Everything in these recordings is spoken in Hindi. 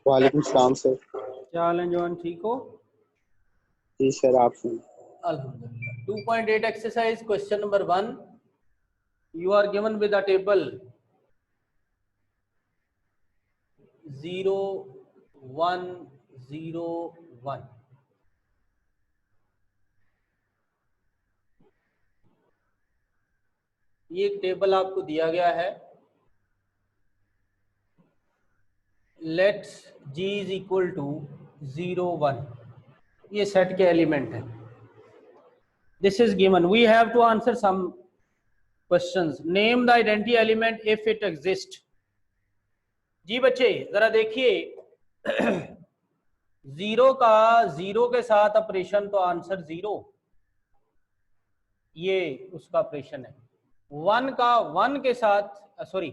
वालेकुम सलाम सर। क्या हाल है जवान, ठीक हो? जी सर, आप सुन। अल्हम्दुलिल्लाह। 2.8 exercise question number 1. You are given with a table 0 1 0 1. ये एक टेबल आपको दिया गया है। Let's g is equal to 0 1. ये सेट के एलिमेंट है। This is given, we have to answer some questions. Name the identity element if it exist. जी बच्चे जरा देखिए, जीरो का जीरो के साथ ऑपरेशन तो आंसर जीरो, ये उसका ऑपरेशन है। वन का वन के साथ, सॉरी,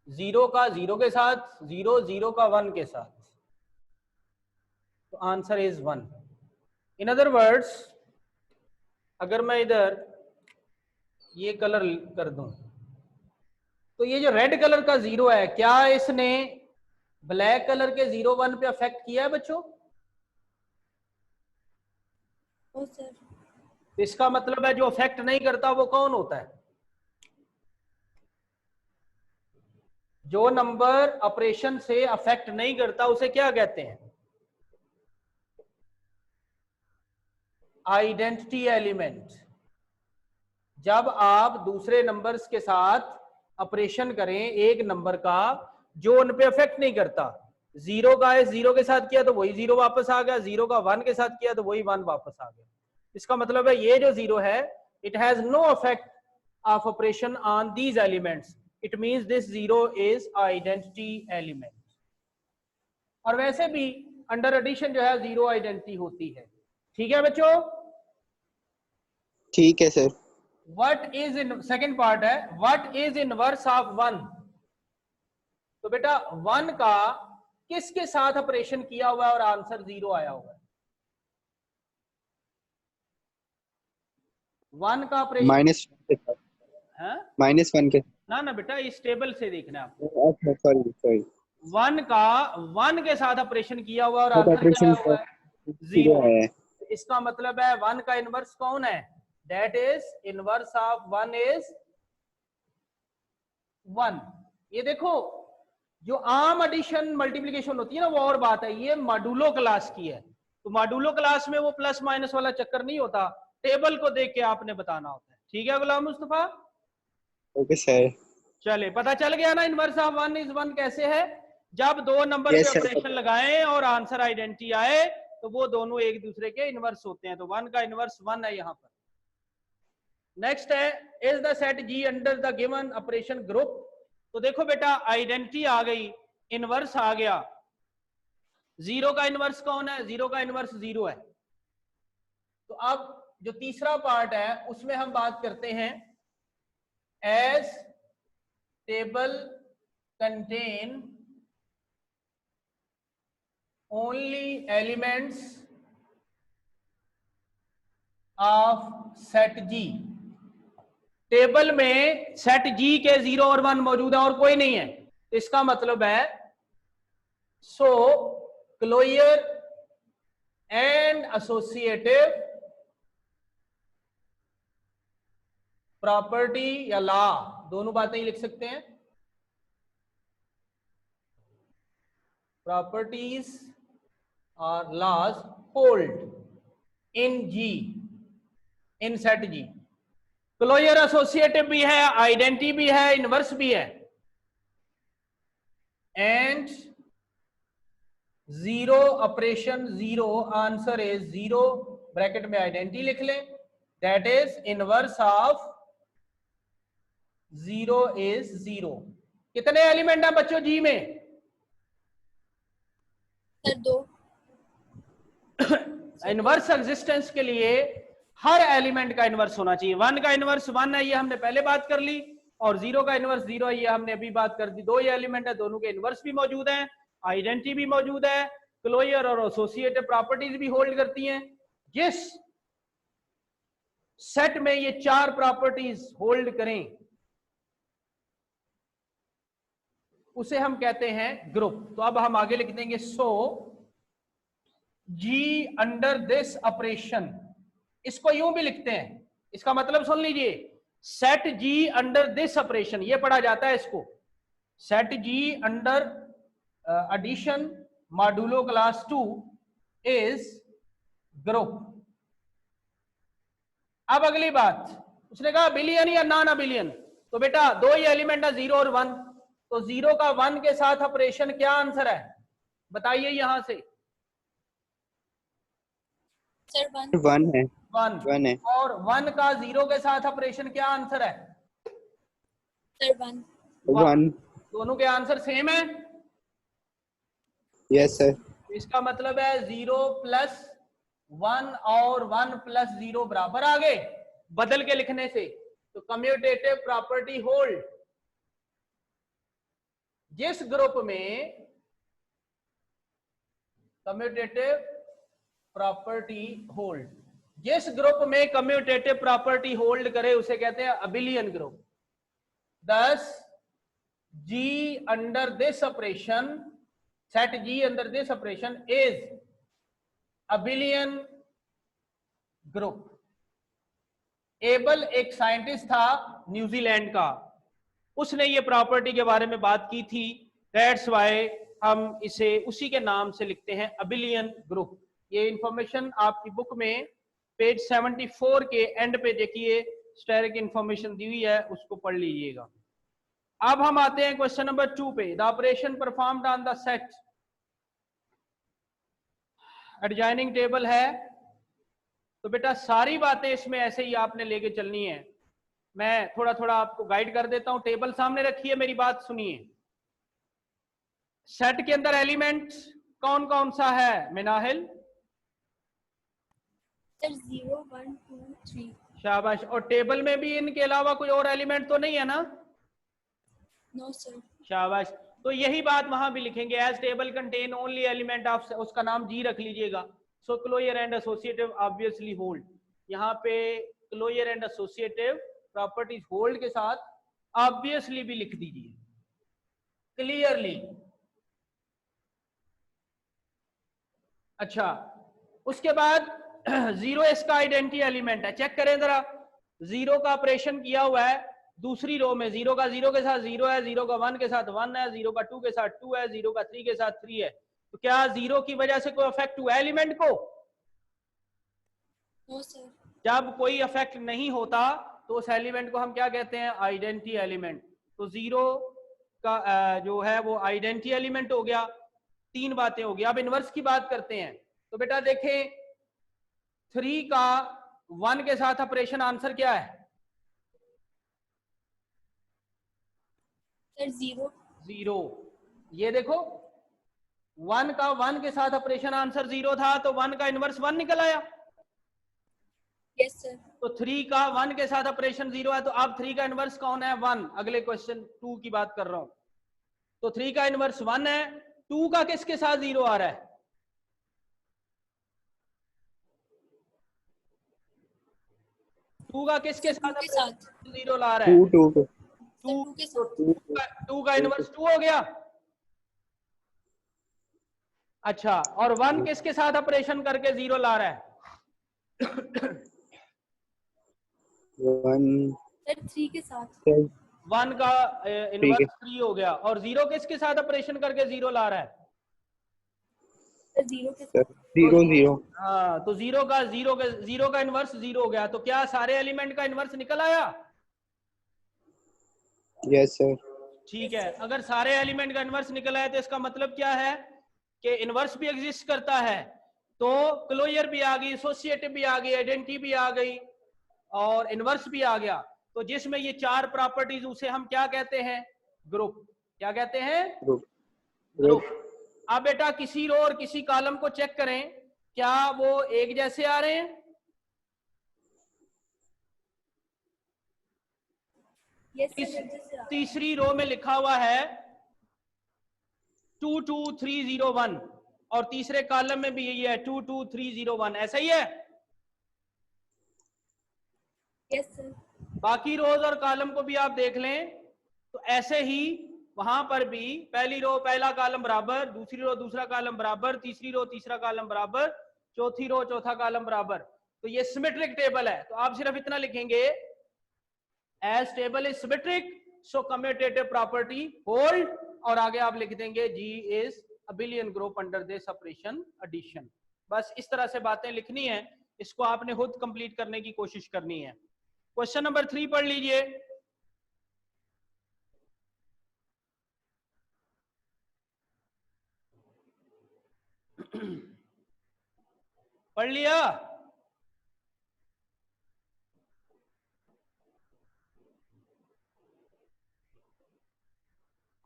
जीरो का जीरो के साथ, जीरो जीरो का वन के साथ, तो answer is one. In other words, अगर मैं इधर ये कलर कर दूं तो ये जो रेड कलर का जीरो है, क्या इसने ब्लैक कलर के 0 1 पे अफेक्ट किया है बच्चों? सर। इसका मतलब है जो अफेक्ट नहीं करता वो कौन होता है? जो नंबर ऑपरेशन से अफेक्ट नहीं करता उसे क्या कहते हैं? Identity element. जब आप दूसरे नंबर्स के साथ ऑपरेशन करें एक नंबर का जो उन पे अफेक्ट नहीं करता, जीरो का है जीरो के साथ किया तो वही जीरो वापस आ गया, जीरो का वन के साथ किया तो वही वन वापस आ गया। इसका मतलब है ये जो जीरो है, it has no affect of operation on these elements, it means this zero is identity element. और वैसे भी अंडर एडिशन जो है जीरो आइडेंटिटी होती है। ठीक है बच्चों? ठीक है sir. What is in, second part है, what is inverse of one. तो बेटा वन का किसके साथ ऑपरेशन किया हुआ है और आंसर जीरो आया हुआ है? वन का ऑपरेशन माइनस है माइनस वन के। ना ना बेटा, इस टेबल से देखना है आपको। अच्छा सॉरी सॉरी। वन का वन के साथ ऑपरेशन किया हुआ और आंसर क्या ऑपरेशन आया हुआ है? Zero zero. है। इसका मतलब है वन का इनवर्स कौन है? That is inverse of one is one. ये देखो, जो आम एडिशन मल्टीप्लिकेशन होती है ना वो और बात है, ये मॉड्यूलो क्लास की है। तो मॉड्यूलो क्लास में वो प्लस माइनस वाला चक्कर नहीं होता, टेबल को देख के आपने बताना होता है। ठीक है गुलाम मुस्तफा? Okay sir. चले, पता चल गया ना inverse of one is one कैसे है? जब दो नंबर पे यस सर। ऑपरेशन लगाएं और आंसर आइडेंटिटी आए तो वो दोनों एक दूसरे के इनवर्स होते हैं। तो वन का इनवर्स वन है यहां पर। नेक्स्ट है, is the set G under the given operation group. तो देखो बेटा, आइडेंटिटी आ गई, इनवर्स आ गया। जीरो का इनवर्स कौन है? जीरो का इनवर्स जीरो है। तो अब जो तीसरा पार्ट है उसमें हम बात करते हैं, as table contain only elements of set G. Table में सेट जी के जीरो और वन मौजूद है और कोई नहीं है। तो इसका मतलब है, so closure and associative property या लॉ, दोनों बातें ही लिख सकते हैं। प्रॉपर्टीज और laws hold in G, in set G. Closure associative भी है, आइडेंटिटी भी है, इनवर्स भी है। And zero operation zero, answer is zero, bracket में आइडेंटिटी लिख लें, that is inverse of zero is zero. कितने एलिमेंट है बच्चों जी में? सर दो। इनवर्स एग्जिस्टेंस के लिए हर एलिमेंट का इनवर्स होना चाहिए। वन का इनवर्स वन है, ये हमने पहले बात कर ली, और जीरो का इनवर्स जीरो है, ये हमने अभी बात कर दी। दो ये एलिमेंट है, दोनों के इनवर्स भी मौजूद हैं, आइडेंटिटी भी मौजूद है, क्लोजर और एसोसिएटिव प्रॉपर्टीज भी होल्ड करती हैं। जिस सेट में ये चार प्रॉपर्टीज होल्ड करें उसे हम कहते हैं ग्रुप। तो अब हम आगे लिख देंगे so G under this operation, इसको यूं भी लिखते हैं, इसका मतलब सुन लीजिए, set G under this operation, ये पढ़ा जाता है इसको, set G under addition modulo class 2 is group. अब अगली बात, उसने कहा बिलियन या नॉन अबिलियन, तो बेटा दो ही एलिमेंट है 0 और 1, तो 0 का 1 के साथ ऑपरेशन क्या आंसर है बताइए यहां से। सर 1। 1 है, 1 1 है। और 1 का 0 के साथ ऑपरेशन क्या आंसर है? सर 1। 1। दोनों के आंसर सेम है। Yes sir. इसका मतलब है 0 प्लस 1 और 1 प्लस 0 बराबर आ गए बदल के लिखने से। तो कम्यूटेटिव प्रॉपर्टी होल्ड, जिस ग्रुप में कम्यूटेटिव प्रॉपर्टी होल्ड, जिस ग्रुप में कम्यूटेटिव प्रॉपर्टी होल्ड करे उसे कहते हैं abelian group. Thus G under this operation, set G under this operation is abelian group. Abel एक साइंटिस्ट था न्यूजीलैंड का, उसने ये प्रॉपर्टी के बारे में बात की थी, दैट्स वाई हम इसे उसी के नाम से लिखते हैं अबिलियन ग्रुप। ये इंफॉर्मेशन आपकी बुक में पेज 74 के एंड पे देखिए, स्टेरिक इंफॉर्मेशन दी हुई है, उसको पढ़ लीजिएगा। अब हम आते हैं क्वेश्चन नंबर 2 पे। The operation performed on the set, adjoining table है, तो बेटा सारी बातें इसमें ऐसे ही आपने लेके चलनी है। मैं थोड़ा थोड़ा आपको गाइड कर देता हूं, टेबल सामने रखिए, मेरी बात सुनिए। सेट के अंदर एलिमेंट कौन कौन सा है मिनाहिल? सर 0 1 2 3। शाबाश। और टेबल में भी इनके अलावा कोई और एलिमेंट तो नहीं है ना? No sir. शाबाश। तो यही बात वहां भी लिखेंगे, as table contain only element of, उसका नाम जी रख लीजिएगा। So closure and associative obviously hold, यहाँ पे closure and associative properties hold के साथ ऑब्वियसली भी लिख दीजिए क्लियरली। अच्छा, उसके बाद 0 इसका आइडेंटिटी एलिमेंट है, चेक करें जरा। 0 का ऑपरेशन किया हुआ है दूसरी रो में, 0 का 0 के साथ 0 है, 0 का 1 के साथ 1 है, 0 का 2 के साथ 2 है, 0 का 3 के साथ 3 है। तो क्या 0 की वजह से कोई अफेक्ट हुआ एलिमेंट को? No sir. जब कोई अफेक्ट नहीं होता तो उस एलिमेंट को हम क्या कहते हैं? Identity element. तो 0 का जो है वो आइडेंटिटी एलिमेंट हो गया। तीन बातें हो गई। अब इनवर्स की बात करते हैं। तो बेटा देखें, 3 का 1 के साथ ऑपरेशन आंसर क्या है? सर 0। 0। ये देखो 1 का 1 के साथ ऑपरेशन आंसर 0 था, तो 1 का इनवर्स 1 निकल आया। Yes sir. तो 3 का 1 के साथ ऑपरेशन 0 है, तो अब 3 का इनवर्स कौन है? 1। अगले क्वेश्चन 2 की बात कर रहा हूं। तो 3 का इनवर्स 1 है, 2 का किसके साथ 0 आ रहा है? 2 का किसके साथ 0 ला रहा है? 2 के 2 के साथ। 2 का इनवर्स 2 हो गया। अच्छा, और 1 किसके साथ ऑपरेशन करके 0 ला रहा है? 1 सर 3 के साथ। 1 का इनवर्स 3 हो गया, और 0 किसके साथ ऑपरेशन करके 0 ला रहा है? सर 0 के साथ। 0 0। हाँ, तो 0 का इनवर्स 0 हो गया। तो क्या सारे एलिमेंट का इनवर्स निकल आया? Yes sir. ठीक है, अगर सारे एलिमेंट का इनवर्स निकल आया तो इसका मतलब क्या है कि इनवर्स भी एग्जिस्ट करता है, तो क्लोजर भी आ गई, एसोसिएटिव भी आ गई, आइडेंटिटी भी आ गई, और इनवर्स भी आ गया। तो जिसमें ये 4 प्रॉपर्टीज, उसे हम क्या कहते हैं? ग्रुप। क्या कहते हैं? ग्रुप। अब बेटा किसी रो और किसी कॉलम को चेक करें, क्या वो एक जैसे आ रहे हैं? Yes sir. तीसरी रो में लिखा हुआ है 2 2 3 0 1, और तीसरे कॉलम में भी यही है 2 2 3 0 1, ऐसा ही है? Yes sir. बाकी रोज और कॉलम को भी आप देख लें तो ऐसे ही वहां पर भी पहली रो पहला कॉलम बराबर, दूसरी रो दूसरा कॉलम बराबर, तीसरी रो तीसरा कॉलम बराबर, चौथी रो चौथा कॉलम बराबर। तो ये सिमेट्रिक टेबल है। तो आप सिर्फ इतना लिखेंगे, as table is symmetric so commutative property hold, और आगे आप लिख देंगे G is abelian group under this operation addition. बस इस तरह से बातें लिखनी है, इसको आपने खुद कंप्लीट करने की कोशिश करनी है। क्वेश्चन नंबर 3 पढ़ लीजिए। पढ़ लिया?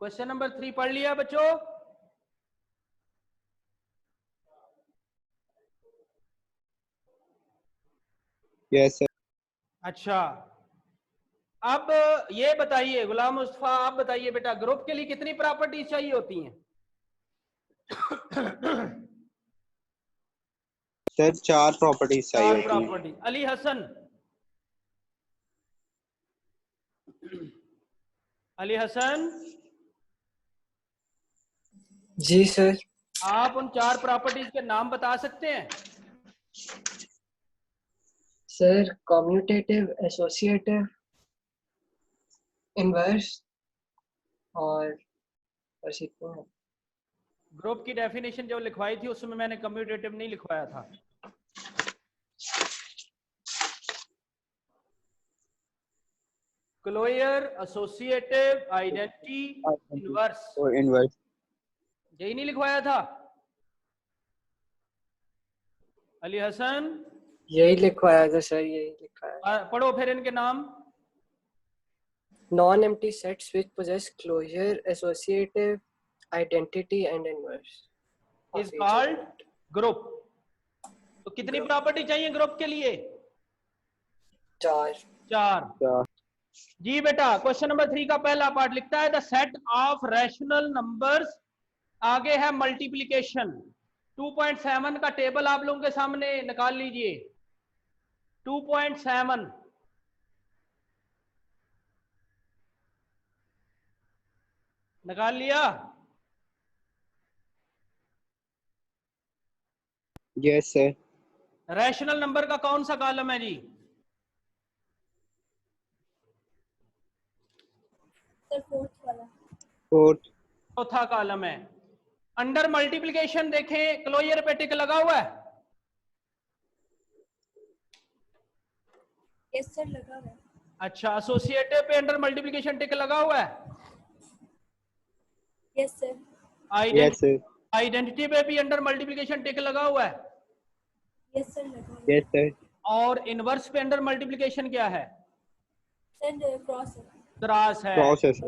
क्वेश्चन नंबर 3 पढ़ लिया बच्चों? Yes sir. अच्छा, अब ये बताइए गुलाम मुस्तफा, आप बताइए बेटा, ग्रुप के लिए कितनी प्रॉपर्टीज चाहिए होती हैं? सर 4 प्रॉपर्टीज चाहिए 4 होती हैं। प्रॉपर्टी। अली हसन, अली हसन, जी सर। आप उन 4 प्रॉपर्टीज के नाम बता सकते हैं? सर कम्यूटेटिव, एसोसिएटिव, इनवर्स और बस इतना है। ग्रुप की डेफिनेशन जो लिखवाई थी उसमें मैंने कम्यूटेटिव नहीं लिखवाया था। क्लोजर, एसोसिएटिव, आइडेंटिटी, इनवर्स, और इनवर्स। यही नहीं लिखवाया था अली हसन? यही लिखवाया था सर, यही लिखवाया। पढ़ो फिर इनके नाम। Non empty sets which possess closure, associative, identity and inverse is called group. तो कितनी Group. प्रॉपर्टी चाहिए ग्रुप के लिए? 4। 4। जी बेटा, क्वेश्चन नंबर 3 का पहला पार्ट लिखता है the set of rational numbers, आगे है मल्टीप्लीकेशन। 2.7 का टेबल आप लोगों के सामने निकाल लीजिए। 2.7 निकाल लिया? Yes sir. रैशनल नंबर का कौन सा कॉलम है जी? सर फोर्थ वाला। फोर्थ। चौथा कॉलम है। अंडर मल्टीप्लीकेशन देखें, क्लोजर पे टिक लगा हुआ है? यस सर लगा हुआ है। अच्छा, एसोसिएटिव पे अंडर मल्टीप्लीकेशन टिक लगा हुआ है? Yes sir. Yes sir. Identity पे भी अंडर मल्टीप्लीकेशन टिक लगा हुआ है? यस सर लगा हुआ है। Yes sir. और इनवर्स पे अंडर मल्टीप्लीकेशन क्या है? सर क्रॉस है। क्रॉस है। प्रोसेस।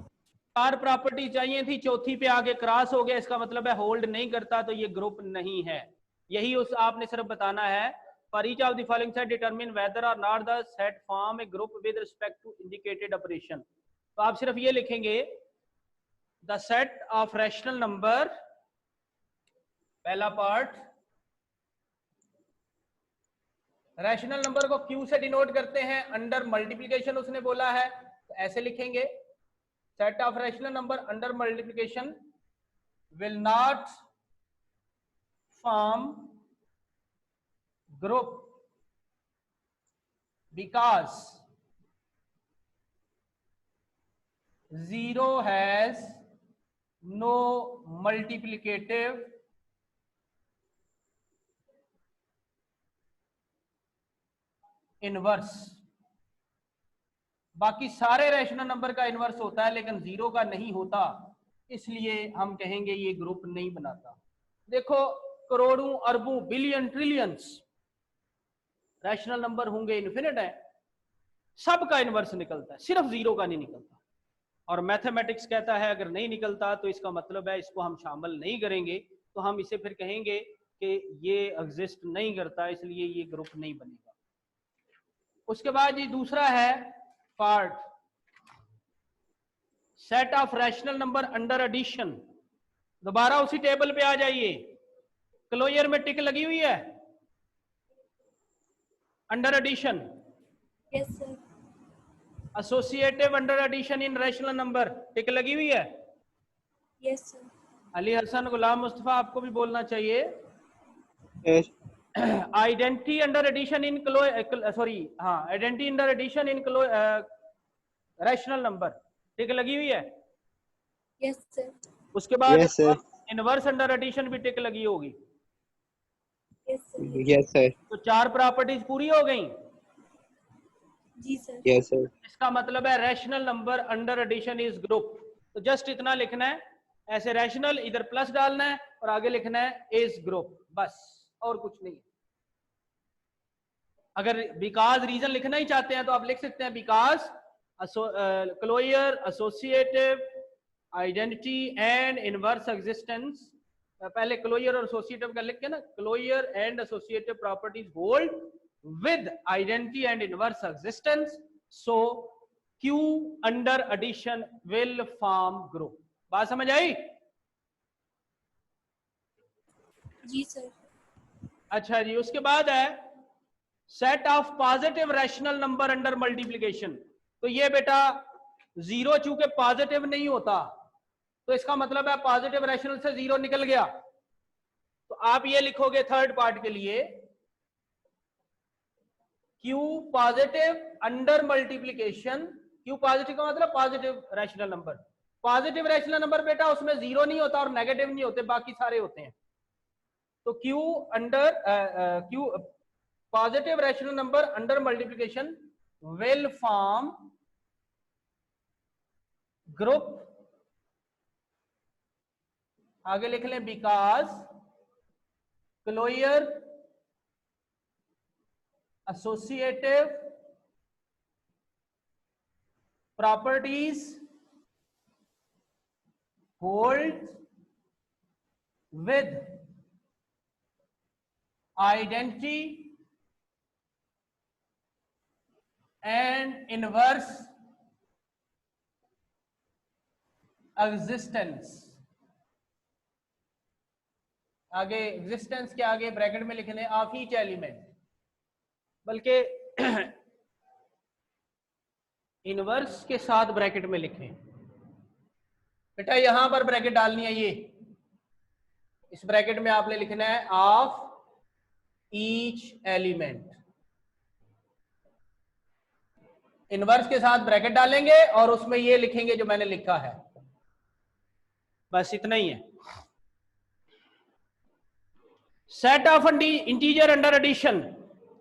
4 प्रॉपर्टी चाहिए थी, चौथी पे आगे क्रॉस हो गया, इसका मतलब है होल्ड नहीं करता, तो ये ग्रुप नहीं है। यही उस आपने सिर्फ बताना है। For each of the following set determine whether or not the set form a group with respect to indicated operation. तो आप सिर्फ ये लिखेंगे the set of rational number, पहला पार्ट, रैशनल नंबर को क्यू से डिनोट करते हैं, अंडर मल्टीप्लीकेशन उसने बोला है, तो ऐसे लिखेंगे set of rational number under multiplication will not form group because 0 has no multiplicative inverse. बाकी सारे रैशनल नंबर का इनवर्स होता है लेकिन 0 का नहीं होता, इसलिए हम कहेंगे ये ग्रुप नहीं बनाता। देखो, करोड़ों अरबों बिलियन ट्रिलियंस रैशनल नंबर होंगे, इन्फिनिट है, सबका इनवर्स निकलता है, सिर्फ 0 का नहीं निकलता। और मैथमेटिक्स कहता है अगर नहीं निकलता तो इसका मतलब है इसको हम शामिल नहीं करेंगे, तो हम इसे फिर कहेंगे कि ये एग्जिस्ट नहीं करता, इसलिए ये ग्रुप नहीं बनेगा। उसके बाद ये दूसरा है part, set of rational number under addition. दोबारा उसी टेबल पे आ जाइए, क्लोजर में टिक लगी हुई है, under addition. Yes sir. Associative under addition in rational number, tick लगी हुई है? Yes, sir. अली हसन गुलाम मुस्तफा आपको भी बोलना चाहिए। Yes. Identity under addition in identity under addition in rational number tick लगी हुई है। Yes, sir. उसके बाद Yes, sir. Inverse under addition भी टिक लगी होगी। Yes, sir. Yes, sir. तो 4 प्रॉपर्टीज पूरी हो गई। जी सर। Yes, sir. इसका मतलब है rational number under addition is group. तो जस्ट इतना लिखना है, ऐसे रैशनल इधर प्लस डालना है और आगे लिखना है इज ग्रुप, बस और कुछ नहीं। अगर बिकॉज रीजन लिखना ही चाहते हैं तो आप लिख सकते हैं because closure associative identity and inverse existence. पहले क्लोजर और एसोसिएटिव का लिख के ना, closure and associative properties hold with identity and inverse existence, so Q under addition will form group. बात समझ आई? जी सर। अच्छा जी, उसके बाद है set of positive rational number under multiplication. तो ये बेटा जीरो चूंकि पॉजिटिव नहीं होता तो इसका मतलब है पॉजिटिव रैशनल से जीरो निकल गया। तो आप ये लिखोगे थर्ड पार्ट के लिए Q positive under multiplication. Q positive का मतलब positive rational number. Positive rational number बेटा उसमें जीरो नहीं होता और नेगेटिव नहीं होते, बाकी सारे होते हैं। तो Q under Q positive rational number under multiplication will form group. आगे लिख लें because closure associative properties hold with identity and inverse existence. आगे एग्जिस्टेंस के आगे ब्रैकेट में लिखने ऑफ ईच एलिमेंट, बल्कि इनवर्स के साथ ब्रैकेट में लिखें। बेटा यहां पर ब्रैकेट डालनी है, ये इस ब्रैकेट में आपने लिखना है ऑफ ईच एलिमेंट। इनवर्स के साथ ब्रैकेट डालेंगे और उसमें ये लिखेंगे जो मैंने लिखा है, बस इतना ही है। Set of integer under addition,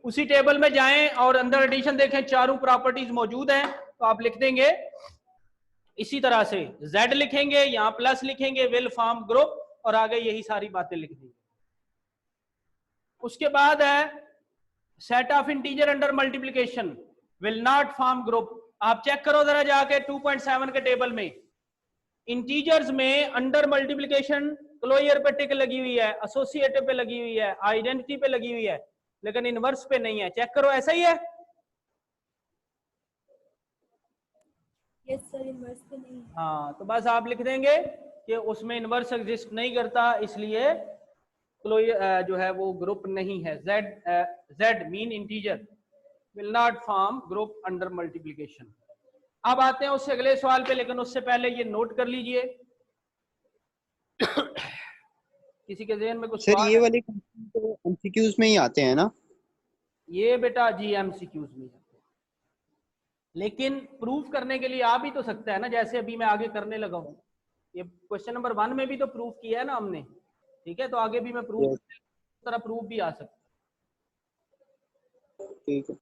उसी टेबल में जाएं और अंडर एडिशन देखें, चारों प्रॉपर्टीज मौजूद हैं तो आप लिख देंगे इसी तरह से, Z लिखेंगे, यहां प्लस लिखेंगे, विल फॉर्म ग्रुप और आगे यही सारी बातें लिख देंगे। उसके बाद है set of integer under multiplication will not form group. आप चेक करो जरा जाके 2.7 के टेबल में, इंटीजर्स में अंडर मल्टीप्लिकेशन क्लोजर पे टिक लगी हुई है, एसोसिएटिव पे लगी हुई है, आइडेंटिटी पे लगी हुई है, लेकिन इनवर्स पे नहीं है। चेक करो, ऐसा ही है? यस सर, इनवर्स पे नहीं। हाँ, तो बस आप लिख देंगे कि उसमें इनवर्स एग्जिस्ट नहीं करता, इसलिए क्लोजर जो है वो ग्रुप नहीं है। Z mean integer will not form group under multiplication. अब आते हैं उससे अगले सवाल पे, लेकिन उससे पहले ये नोट कर लीजिए। किसी के ज़हन में कुछ सर सवाल ये है? वाले तो एमसीक्यूज में ही आते हैं ना? ये बेटा जी एमसीक्यूज में जाते हैं, लेकिन प्रूफ करने के लिए आ भी तो सकता है ना, जैसे अभी मैं आगे करने लगा हूँ। ये क्वेश्चन नंबर 1 में भी तो प्रूफ किया है ना हमने, ठीक है? तो आगे भी मैं प्रूफ तरह प्रूफ भी आ सकता है। ठीक है।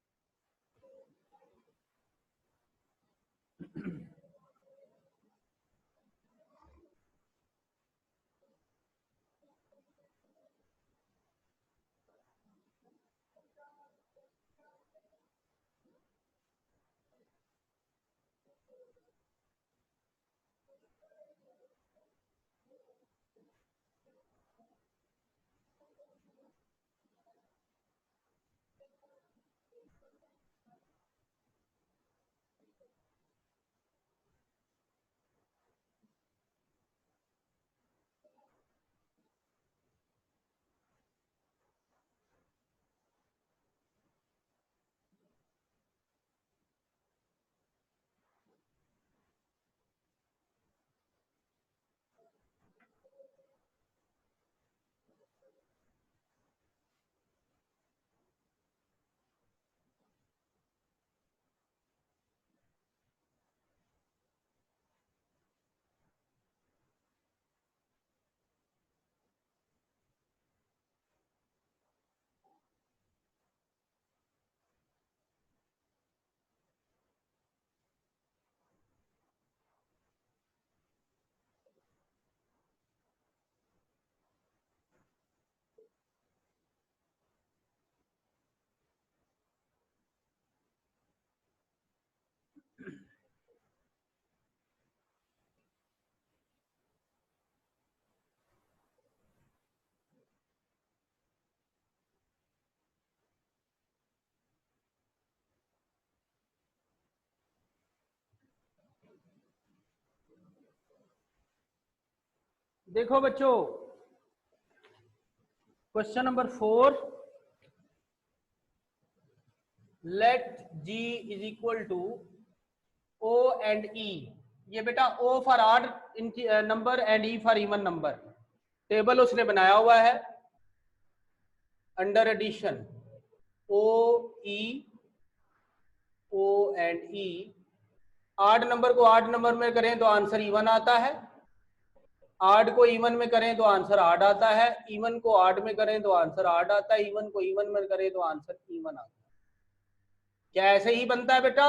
देखो बच्चों, question number 4, let G is equal to O and E। ये बेटा O for odd number and E for even number. Table उसने बनाया हुआ है under addition O E O and E। Odd number को ऑड नंबर में करें तो आंसर इवन आता है, ऑड को इवन में करें तो आंसर ऑड आता है, इवन को ऑड में करें तो आंसर ऑड आता है, इवन को इवन में करें तो आंसर इवन आता है। क्या ऐसे ही बनता है बेटा?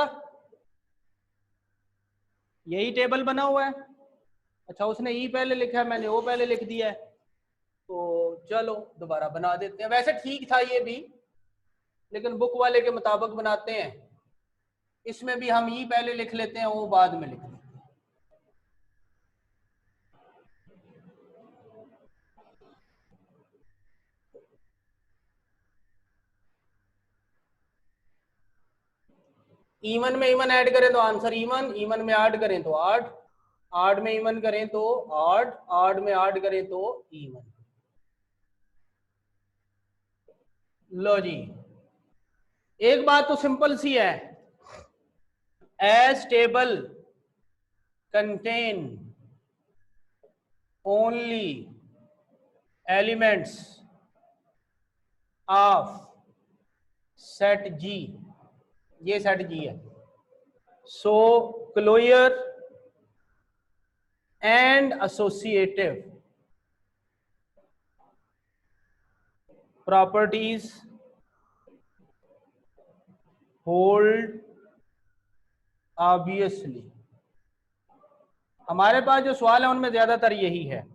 यही टेबल बना हुआ है। अच्छा, उसने ई पहले लिखा है, मैंने ओ पहले लिख दिया है, तो चलो दोबारा बना देते हैं। वैसे ठीक था ये भी, लेकिन बुक वाले के मुताबिक बनाते हैं। इसमें भी हम ई पहले लिख लेते हैं, ओ बाद में लिख लेते हैं। इवन में इवन ऐड करें तो आंसर इवन, इवन में ऐड करें तो ऑड, ऑड में इवन करें तो ऑड, ऑड में ऐड करें तो इवन। लो जी, एक बात तो सिंपल सी है, as table contain only elements of set G, ये सेट जी है, so closure and associative properties hold obviously. हमारे पास जो सवाल है उनमें ज्यादातर यही है।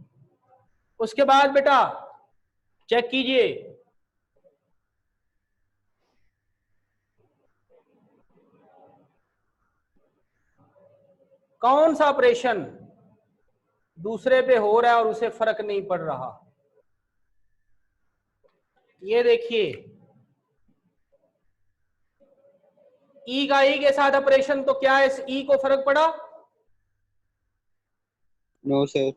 उसके बाद बेटा चेक कीजिए, कौन सा ऑपरेशन दूसरे पे हो रहा है और उसे फर्क नहीं पड़ रहा। ये देखिए, ई का ई के साथ ऑपरेशन, तो क्या इस ई को फर्क पड़ा? No sir.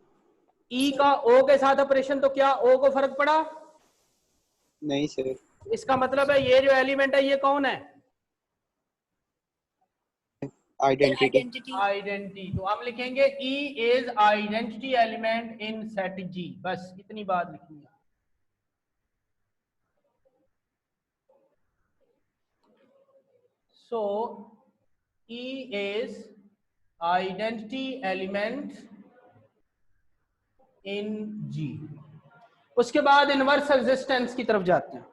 ई का ओ के साथ ऑपरेशन, तो क्या ओ को फर्क पड़ा? नहीं सर। इसका मतलब है ये जो एलिमेंट है ये कौन है? आइडेंटिटी। आइडेंटिटी। तो हम लिखेंगे E is identity element in set G, बस इतनी बात लिखनी है। So E is identity element in G। उसके बाद इनवर्स एक्सिस्टेंस की तरफ जाते हैं।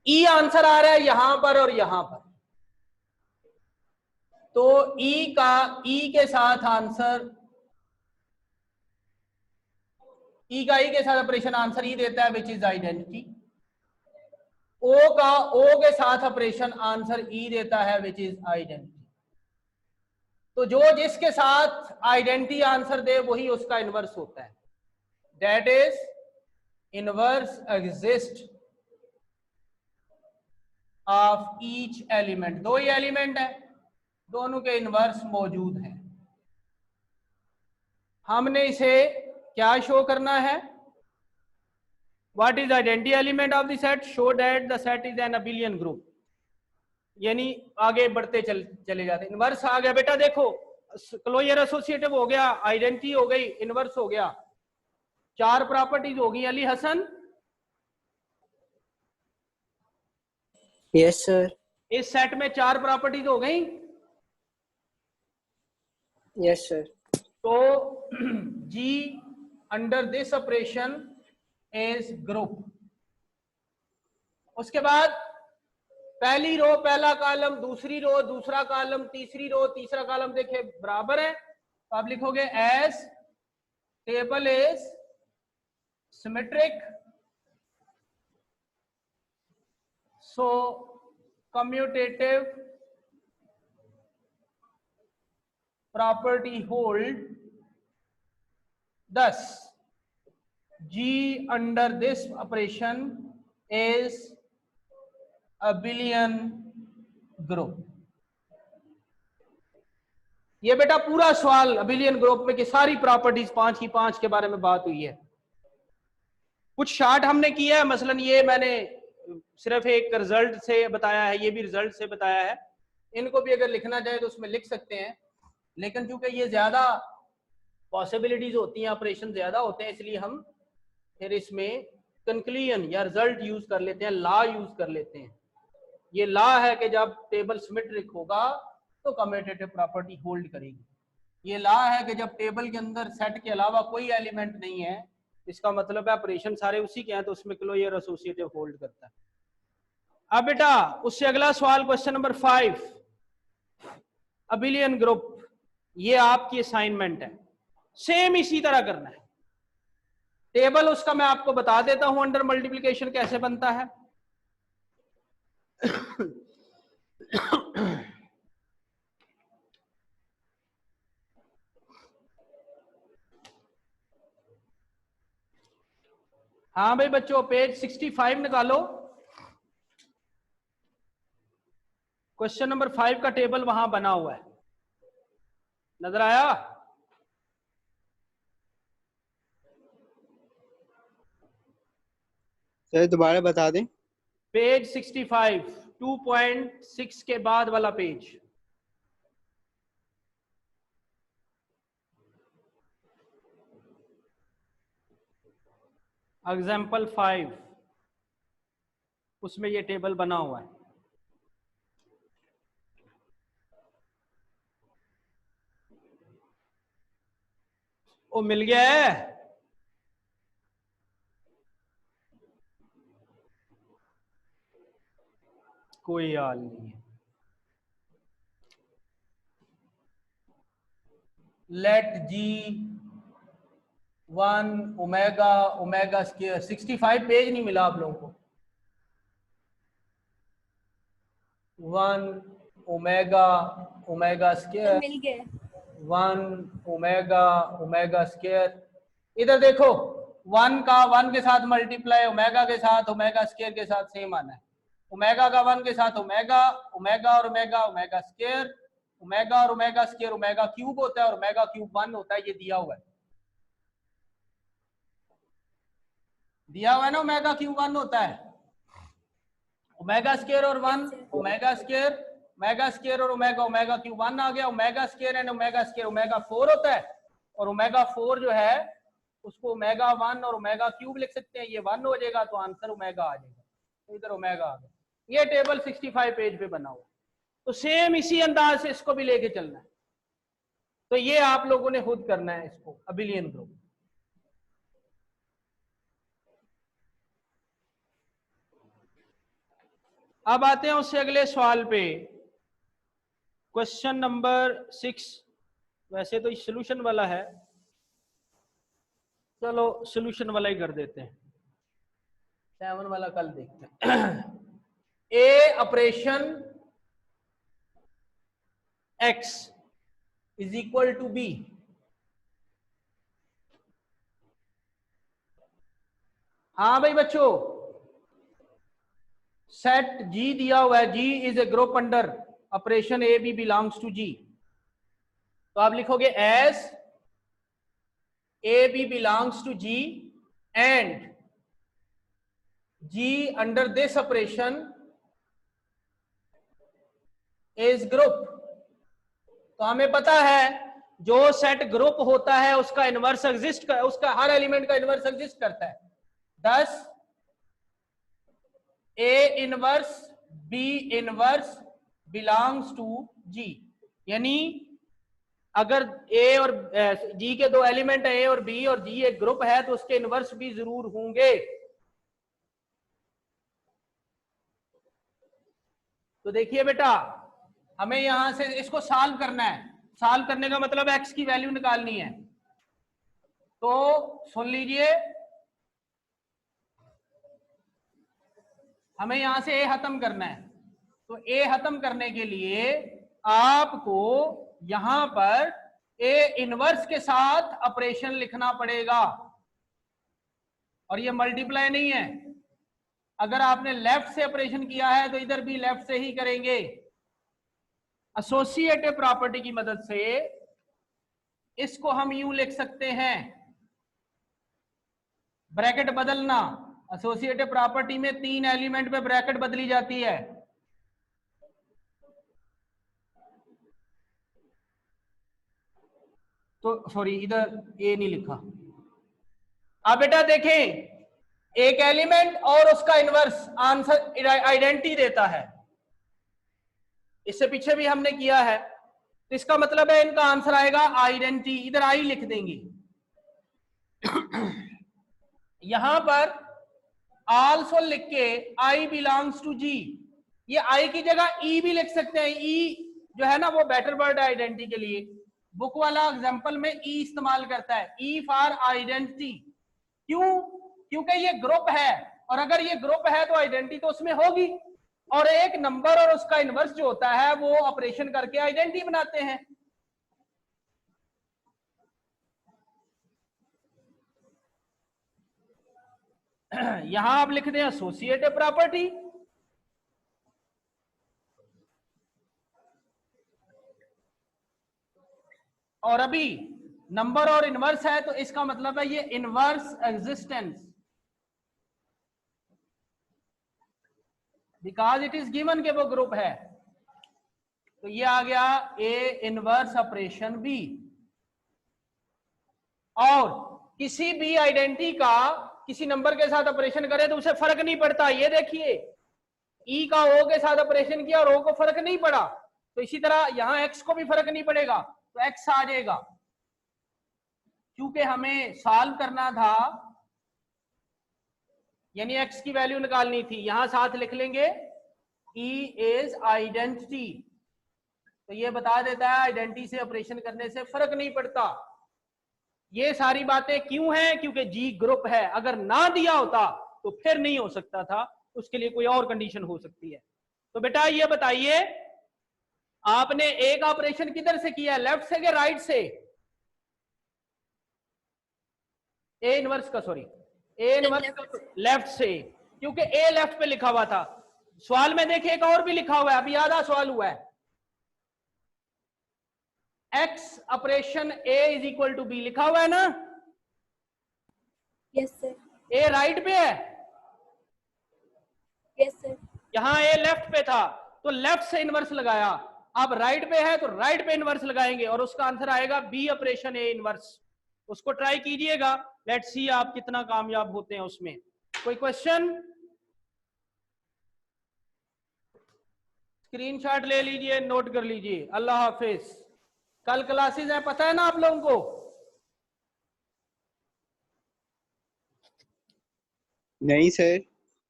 E आंसर आ रहा है यहां पर और यहां पर, तो E का E के साथ आंसर, E का E के साथ ऑपरेशन आंसर E देता है विच इज आइडेंटिटी। O का O के साथ ऑपरेशन आंसर E देता है विच इज आइडेंटिटी। तो जो जिसके साथ आइडेंटिटी आंसर दे वही उसका इनवर्स होता है, that is inverse exist of each element. दो ही एलिमेंट है, दोनों के इनवर्स मौजूद हैं। हमने इसे क्या शो करना है? What is identity element of the set? Show that the set is an abelian group. यानी आगे बढ़ते चले जाते। इनवर्स आ गया बेटा, देखो क्लोजर एसोसिएटिव हो गया, आइडेंटिटी हो गई, इनवर्स हो गया, चार प्रॉपर्टीज हो गई। Ali Hasan, yes sir. इस सेट में चार प्रॉपर्टीज हो गई। Yes sir. तो G under this operation is group. उसके बाद पहली रो पहला कॉलम, दूसरी रो दूसरा कॉलम, तीसरी रो तीसरा कॉलम देखे बराबर है, तो आप लिखोगे as table is symmetric, so commutative property hold, thus G under this operation is abelian group। ये बेटा पूरा सवाल अबिलियन ग्रुप में की सारी प्रॉपर्टीज 5 की 5 के बारे में बात हुई है। कुछ शार्ट हमने किया है, मसलन ये मैंने सिर्फ एक रिजल्ट से बताया है, ये भी रिजल्ट से बताया है। इनको भी अगर लिखना चाहे तो उसमें लिख सकते हैं, लेकिन चूंकि ये ज्यादा पॉसिबिलिटीज होती हैं, ऑपरेशन ज्यादा होते हैं, इसलिए हम फिर इसमें कंक्लूजन या रिजल्ट यूज कर लेते हैं, लॉ यूज कर लेते हैं। ये लॉ है कि जब टेबल सिमेट्रिक होगा तो कम्यूटेटिव प्रॉपर्टी होल्ड करेगी। ये लॉ है कि जब टेबल के अंदर सेट के अलावा कोई एलिमेंट नहीं है, इसका मतलब है ऑपरेशन सारे उसी के हैं, तो उसमें क्लोजर एसोसिएटिव होल्ड करता है। अब बेटा उससे अगला सवाल क्वेश्चन नंबर 5, अबिलियन ग्रुप, ये आपकी असाइनमेंट है, सेम इसी तरह करना है। टेबल उसका मैं आपको बता देता हूं, अंडर मल्टीप्लिकेशन कैसे बनता है। हाँ भाई बच्चों, पेज 65 निकालो, क्वेश्चन नंबर 5 का टेबल वहां बना हुआ है, नजर आया? सर दोबारा बता दें। पेज 65, 2.6 के बाद वाला पेज। एग्जाम्पल 5, उसमें ये टेबल बना हुआ है। वो मिल गया है? कोई हाल नहीं है। लेट जी 1 ओमेगा ओमेगा स्क्वायर, 65 पेज नहीं मिला आप लोगों को। 1 ओमेगा ओमेगा स्क्वायर, मिल गया। 1 ओमेगा ओमेगा स्क्वायर। इधर देखो, 1 का 1 के साथ मल्टीप्लाई ओमेगा के साथ, ओमेगा स्क्वायर के साथ सेम आना है। ओमेगा का 1 के साथ ओमेगा, ओमेगा और ओमेगा ओमेगा स्क्वायर, ओमेगा और ओमेगा स्क्वायर ओमेगा क्यूब होता है, और ओमेगा क्यूब 1 होता है। ये दिया हुआ है, दिया हुआ है ना, ओमेगा क्यूब 1 होता है। ओमेगा स्क्वायर और 1, ओमेगा स्क्वायर, ओमेगा स्क्वायर और ओमेगा, ओमेगा क्यूब 1 आ गया। Omega square and omega square omega 4 होता है, और ओमेगा 4 जो है उसको ओमेगा 1 और ओमेगा क्यूब लिख सकते हैं। ये 1 हो जाएगा तो आंसर ओमेगा आ जाएगा, तो इधर ओमेगा आ गया। ये टेबल 65 पेज पे बना हुआ, तो सेम इसी अंदाज से इसको भी लेके चलना है। तो ये आप लोगों ने खुद करना है इसको, अबिलियन ग्रुप। अब आते हैं उससे अगले सवाल पे, क्वेश्चन नंबर 6। वैसे तो सोल्यूशन वाला है, चलो सोल्यूशन वाला ही कर देते हैं, 7 वाला कल देखते हैं। A operation x is equal to B. हाँ भाई बच्चों, सेट G दिया हुआ है, G is a group under operation A B belongs to G। तो आप लिखोगे as A B belongs to G and G under this operation is group. तो हमें पता है जो सेट ग्रुप होता है उसका इनवर्स एग्जिस्ट कर, उसका हर एलिमेंट का इनवर्स एग्जिस्ट करता है। 10 A inverse B inverse belongs to G, यानी अगर ए और G के दो एलिमेंट है, ए और बी, और G एक ग्रुप है, तो उसके इनवर्स भी जरूर होंगे। तो देखिए बेटा, हमें यहां से इसको सॉल्व करना है। सॉल्व करने का मतलब x की वैल्यू निकालनी है। तो सुन लीजिए, हमें यहां से a खत्म करना है। तो a खत्म करने के लिए आपको यहां पर a इनवर्स के साथ ऑपरेशन लिखना पड़ेगा, और ये मल्टीप्लाई नहीं है। अगर आपने लेफ्ट से ऑपरेशन किया है तो इधर भी लेफ्ट से ही करेंगे। एसोसिएटिव प्रॉपर्टी की मदद से इसको हम यूं लिख सकते हैं, ब्रैकेट बदलना। एसोसिएटिव प्रॉपर्टी में 3 एलिमेंट पे ब्रैकेट बदली जाती है। तो सॉरी, इधर ए नहीं लिखा। अब बेटा देखें, एक एलिमेंट और उसका इनवर्स आंसर आइडेंटिटी देता है। इससे पीछे भी हमने किया है, तो इसका मतलब है इनका आंसर आएगा आइडेंटिटी। इधर आई लिख देंगे। यहां पर आल्सो लिख के आई बिलोंग्स टू जी, ये आई की जगह ई भी लिख सकते हैं। ई जो है ना वो बेटर वर्ड है आइडेंटिटी के लिए। बुक वाला एग्जांपल में ई इस्तेमाल करता है, ई फॉर आइडेंटिटी। क्यों? क्योंकि ये ग्रुप है, और अगर ये ग्रुप है तो आइडेंटिटी तो उसमें होगी। और एक नंबर और उसका इनवर्स जो होता है वो ऑपरेशन करके आइडेंटिटी बनाते हैं। यहां आप लिख दें एसोसिएटिव प्रॉपर्टी, और अभी नंबर और इनवर्स है तो इसका मतलब है ये inverse existence, because it is given के वो ग्रुप है। तो ये आ गया ए इनवर्स ऑपरेशन बी। और किसी भी आइडेंटिटी का किसी नंबर के साथ ऑपरेशन करे तो उसे फर्क नहीं पड़ता। ये देखिए, ई का ओ के साथ ऑपरेशन किया और ओ को फर्क नहीं पड़ा, तो इसी तरह यहां एक्स को भी फर्क नहीं पड़ेगा, तो एक्स आ जाएगा। क्योंकि हमें सॉल्व करना था, यानी एक्स की वैल्यू निकालनी थी, यहां साथ लिख लेंगे ई इज आइडेंटिटी। तो ये बता देता है आइडेंटिटी से ऑपरेशन करने से फर्क नहीं पड़ता। ये सारी बातें क्यों हैं? क्योंकि जी ग्रुप है। अगर ना दिया होता तो फिर नहीं हो सकता था, उसके लिए कोई और कंडीशन हो सकती है। तो बेटा ये बताइए, आपने एक ऑपरेशन किधर से किया, लेफ्ट से या राइट से? ए इनवर्स का, सॉरी ए इनवर्स का लेफ्ट से, क्योंकि ए लेफ्ट पे लिखा हुआ था। सवाल में देखिए एक और भी लिखा हुआ है, अभी आधा सवाल हुआ है। X operation A is equal to B लिखा हुआ है ना? Yes sir. ए राइट पे है, यस सर। यहां ए लेफ्ट पे था तो लेफ्ट से इनवर्स लगाया। अब राइट पे है तो राइट पे इनवर्स लगाएंगे और उसका आंसर आएगा बी ऑपरेशन ए इनवर्स। उसको ट्राई कीजिएगा, लेट्स सी आप कितना कामयाब होते हैं उसमें। कोई क्वेश्चन? स्क्रीनशॉट ले लीजिए, नोट कर लीजिए। अल्लाह हाफिज। कल क्लासेस है, पता है ना आप लोगों को? नहीं सर।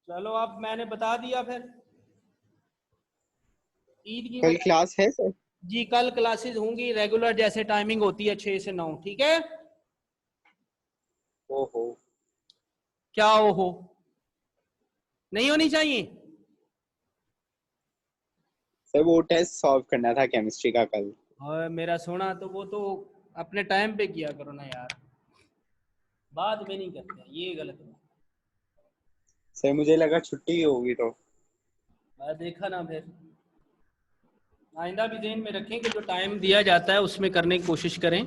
चलो अब मैंने बता दिया। फिर ईद की कल क्लास है सर? जी कल क्लासेस होंगी रेगुलर, जैसे टाइमिंग होती है 6 से 9, ठीक है? ओहो, क्या ओहो? नहीं होनी चाहिए? सर वो टेस्ट सॉल्व करना था केमिस्ट्री का कल। और मेरा सोना तो वो तो अपने टाइम पे किया करो ना यार, बाद में नहीं करते, ये गलत है। सर मुझे लगा छुट्टी होगी तो। मैं देखा ना, फिर आइंदा भी ध्यान में रखें कि जो टाइम दिया जाता है उसमें करने की कोशिश करें।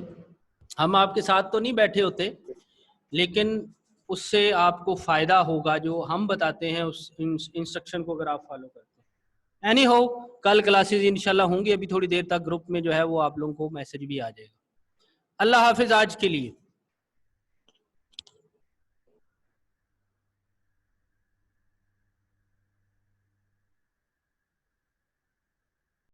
हम आपके साथ तो नहीं बैठे होते, लेकिन उससे आपको फायदा होगा। जो हम बताते हैं उस इंस्ट्रक्शन को अगर आप फॉलो करते हैं। एनी हो, कल क्लासेस इंशाल्लाह होंगी। अभी थोड़ी देर तक ग्रुप में जो है वो आप लोगों को मैसेज भी आ जाएगा। अल्लाह हाफिज आज के लिए।